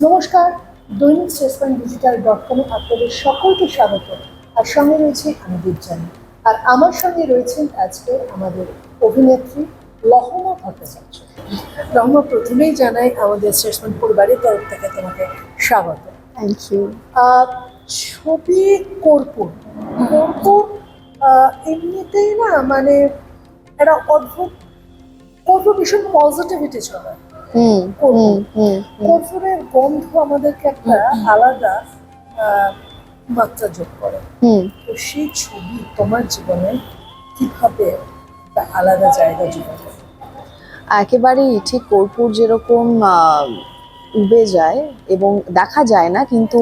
নমস্কার, দৈনিক স্টেটসম্যান ডিজিটাল.com আপনাদের সকলকে স্বাগত। আর সঙ্গে রয়েছে আমি দীপজানি। আর আমার সঙ্গে রয়েছেন আজকে আমাদের অভিনেত্রী লহমা ভট্টাচার্য। লহমা, প্রথমেই জানাই আমাদের স্টেটসম্যান পরিবারের তরফ থেকে তোমাকে স্বাগত। Thank you. ছবি কর্পূর কর্পূর এমনিতেই না মানে একটা অদ্ভুত কর্পূর ভীষণ পজিটিভিটি ছড়া। কর্পূরের গন্ধ আমাদেরকে একটা আলাদা মাত্রা যোগ করে। তো সেই ছবি তোমার জীবনে কিভাবে একটা আলাদা জায়গা যোগ করে? একেবারেই ঠিক। কর্পূর যেরকম উবে যায় এবং দেখা যায় না, কিন্তু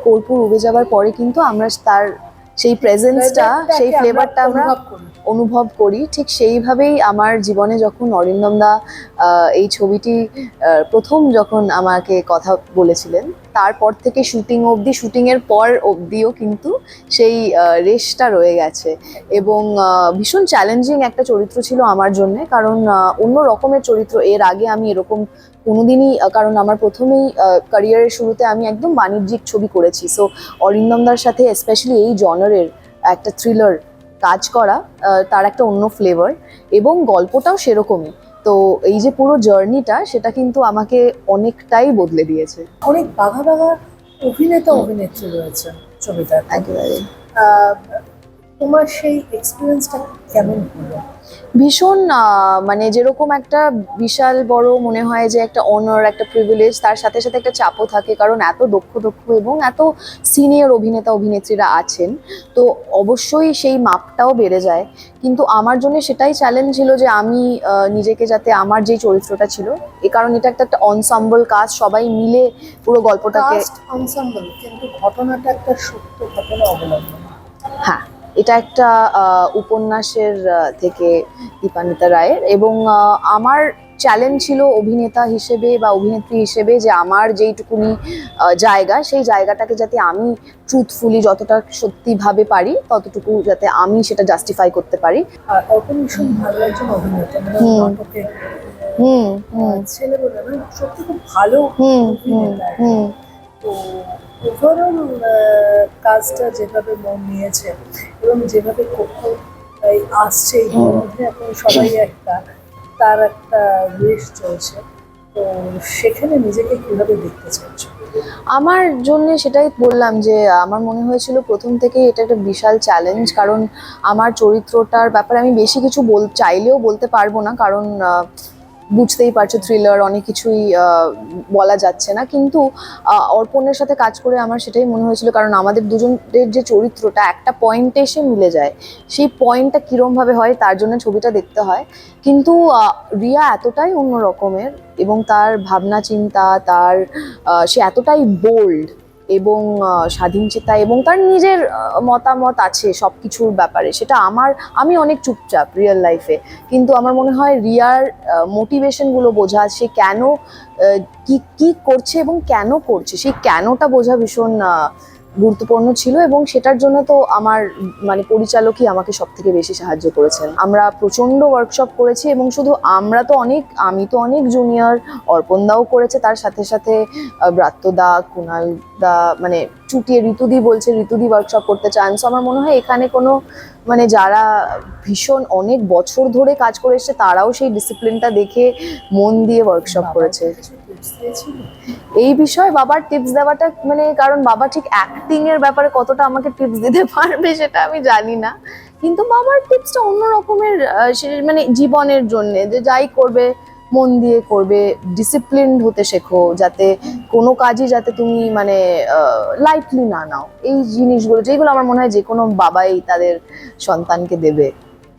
কর্পূর উবে যাবার পরে কিন্তু আমরা তার সেই প্রেজেন্সটা, সেই ফ্লেভারটা আমরা অনুভব করি। ঠিক সেইভাবেই আমার জীবনে যখন অরিন্দম দা এই ছবিটি প্রথম যখন আমাকে কথা বলেছিলেন, তারপর থেকে শুটিং অবধি, শুটিংয়ের পর অবধিও কিন্তু সেই রেশটা রয়ে গেছে। এবং ভীষণ চ্যালেঞ্জিং একটা চরিত্র ছিল আমার জন্যে, কারণ অন্য রকমের চরিত্র এর আগে আমি এরকম কোনোদিনই, কারণ আমার প্রথমেই ক্যারিয়ারের শুরুতে আমি একদম বাণিজ্যিক ছবি করেছি। সো অরিন্দমদার সাথে স্পেশালি এই জনারের একটা থ্রিলার কাজ করা, তার একটা অন্য ফ্লেভার এবং গল্পটাও সেরকমই। তো এই যে পুরো জার্নিটা, সেটা কিন্তু আমাকে অনেকটাই বদলে দিয়েছে। অনেক বাঘা বাঘা অভিনেতা অভিনেত্রী রয়েছে ছবিটা। একেবারে তোমার সেই এক্সপিরিয়েন্সটা কেমন হলো? ভীষণ মানে যেরকম একটা বিশাল বড় মনে হয় যে একটা অনার, একটা প্রিভিলেজ, তার সাথে সাথে একটা চাপও থাকে, কারণ এত দক্ষ এবং এত সিনিয়র অভিনেতা অভিনেত্রীরা আছেন। তো অবশ্যই সেই মাপটাও বেড়ে যায়। কিন্তু আমার জন্য সেটাই চ্যালেঞ্জ ছিল যে আমি নিজেকে যাতে, আমার যেই চরিত্রটা ছিল, এ কারণ এটা একটা অনসাম্বল কাস্ট, সবাই মিলে পুরো গল্পটাকে। অনসাম্বল, কিন্তু ঘটনাটা একটা সত্য ঘটনা অবলম্বন। হ্যাঁ, এটা একটা উপন্যাসের থেকে, দীপান্বিতা রায়ের। এবং আমার চ্যালেঞ্জ ছিল অভিনেতা হিসেবে বা অভিনেত্রী হিসেবে যে আমার যেইটুকুনি জায়গা, সেই জায়গাটাকে যাতে আমি ট্রুথফুলি, যতটা সত্যিভাবে পারি ততটুকু যাতে আমি সেটা জাস্টিফাই করতে পারি। আর অপন ভীষণ ভালো একজন অভিনেতা, মানে নাটকে ছেলে বলে না, সত্যি খুব ভালো অভিনেতা। তো ওভারঅল কাজটা যেভাবে মন নিয়েছে এবং যেভাবে কখন আসছে, এই মধ্যে এখন সবাই একটা তার একটা রেশ চলছে, তো সেখানে নিজেকে কিভাবে দেখতে চাইছো? আমার জন্য সেটাই বললাম যে আমার মনে হয়েছিল প্রথম থেকেই এটা একটা বিশাল চ্যালেঞ্জ, কারণ আমার চরিত্রটার ব্যাপারে আমি বেশি কিছু চাইলেও বলতে পারবো না, কারণ বুঝতেই পারছো থ্রিলার, অনেক কিছুই বলা যাচ্ছে না। কিন্তু অর্পণের সাথে কাজ করে আমার সেটাই মনে হয়েছিল, কারণ আমাদের দুজনের যে চরিত্রটা একটা পয়েন্টে এসে মিলে যায়, সেই পয়েন্টটা কীরমভাবে হয় তার জন্য ছবিটা দেখতে হয়। কিন্তু রিয়া এতটাই অন্য রকমের, এবং তার ভাবনা চিন্তা, তার সে এতটাই বোল্ড এবং স্বাধীনচেতা, এবং তার নিজের মতামত আছে সব কিছুর ব্যাপারে। সেটা আমি অনেক চুপচাপ রিয়েল লাইফে, কিন্তু আমার মনে হয় রিয়ার মোটিভেশনগুলো বোঝা, সে কেন কি কি করছে এবং কেন করছে, সেই কেনটা বোঝা ভীষণ গুরুত্বপূর্ণ ছিল। এবং সেটার জন্য তো আমার মানে পরিচালকই আমাকে সব থেকে বেশি সাহায্য করেছেন। আমরা প্রচণ্ড ওয়ার্কশপ করেছি, এবং শুধু আমরা তো অনেক, আমি তো অনেক জুনিয়র, অর্পণদাও করেছে, তার সাথে সাথে ব্রাত্যদা, কুণাল দা, মানে চুটিয়ে ঋতুদি বলছে, ঋতুদি ওয়ার্কশপ করতে চান। সো আমার মনে হয় এখানে কোনো মানে যারা ভীষণ অনেক বছর ধরে কাজ করে এসছে, তারাও সেই ডিসিপ্লিনটা দেখে মন দিয়ে ওয়ার্কশপ করেছে। এই বিষয়ে বাবার টিপস দেওয়াটা মানে, কারণ বাবা ঠিক অ্যাক্টিং এর ব্যাপারে কতটা আমাকে টিপস দিতে পারবে সেটা আমি জানি না, কিন্তু বাবার টিপসটা অন্য রকমের, মানে জীবনের জন্য, যে যাই করবে মন দিয়ে করবে, ডিসিপ্লিনড হতে শেখো, যাতে কোনো কাজই যাতে তুমি মানে লাইটলি না নাও। এই জিনিসগুলো যেগুলো আমার মনে হয় যে কোনো বাবাই তাদের সন্তানকে দেবে।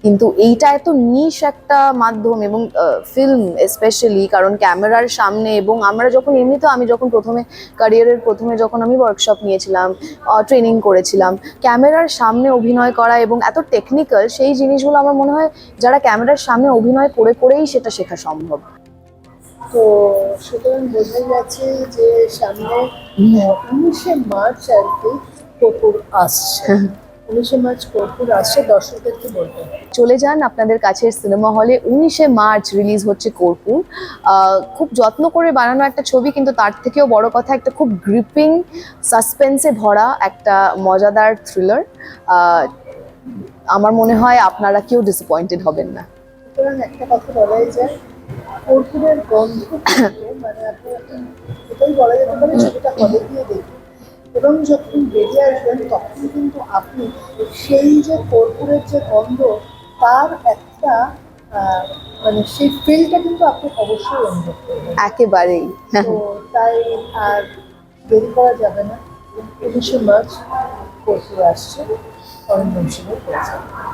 কিন্তু এইটা এত নিশ একটা মাধ্যম, এবং ফিল্ম স্পেশালি, কারণ ক্যামেরার সামনে, এবং আমরা যখন এমনিতেও, আমি যখন ক্যারিয়ারের প্রথমে যখন আমি ওয়ার্কশপ নিয়েছিলাম, ট্রেনিং করেছিলাম, ক্যামেরার সামনে অভিনয় করা এবং এত টেকনিক্যাল, সেই জিনিসগুলো আমার মনে হয় যারা ক্যামেরার সামনে অভিনয় করে করেই সেটা শেখা সম্ভব। তো সুতরাং বোঝাই যাচ্ছে যে সামনে 19শে মার্চ আর কি কর্পূর আসছে। 19শে মার্চ কর্পূর আসছে, দর্শকদের কি বলবেন? চলে যান আপনাদের কাছের সিনেমা হলে। 19শে মার্চ রিলিজ হচ্ছে কর্পূর। খুব যত্ন করে বানানো একটা ছবি, কিন্তু তার থেকেও বড় কথা একটা খুব গ্রিপিং সাসপেন্সে ভরা একটা মজাদার থ্রিলার। আমার মনে হয় আপনারা কেউ ডিসঅ্যাপয়েন্টেড হবেন না। সুতরাং একটা কথা বলাই যায়, কর্পূরের গন্ধ থেকে মানে আপনি এখন এটাই বলা যেতে পারে ছবিটা হলে গিয়ে দেখুন, এবং যখন বেরিয়ে আসবেন তখন কিন্তু আপনি সেই যে কর্পূরের যে গন্ধ, তার একটা মানে সেই ফিলটা কিন্তু আপনি অবশ্যই অনুভব করবেন। একেবারেই। তো তাই আর দেরি করা যাবে না। 19শে মার্চ কর্পূর আসছে, অরিন্দম সিংহের পরিচালনায়।